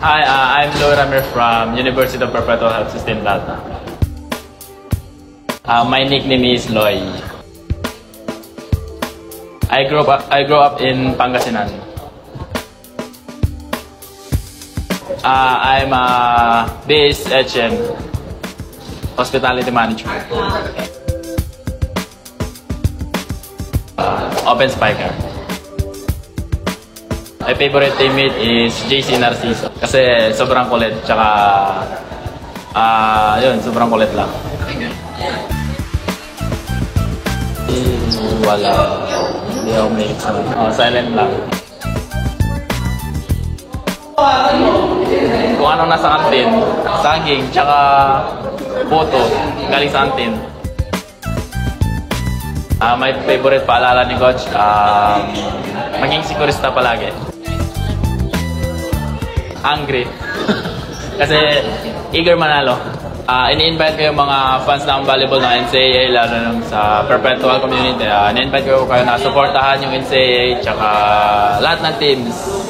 Hi, I'm Lou Ramir from University of Perpetual Health System Data. My nickname is Loy. I grew up in Pangasinan. I'm a base HM, Hospitality Management. Open Spiker. My favorite teammate is JC Narciso kasi sobrang kulit, tsaka yun, sobrang kulit lang. Wala. Hindi ako may silent lang. Kung anong nasa kantin, saging, tsaka puto, galing sa kantin. My favorite paalala ni Coach, maging sigurista palagi. Angry. Kasi eager manalo. Ini-invite ko yung mga fans ng volleyball ng NCAA, lalo na sa Perpetual community. Ini-invite ko kayo na supportahan yung NCAA, tsaka lahat ng teams.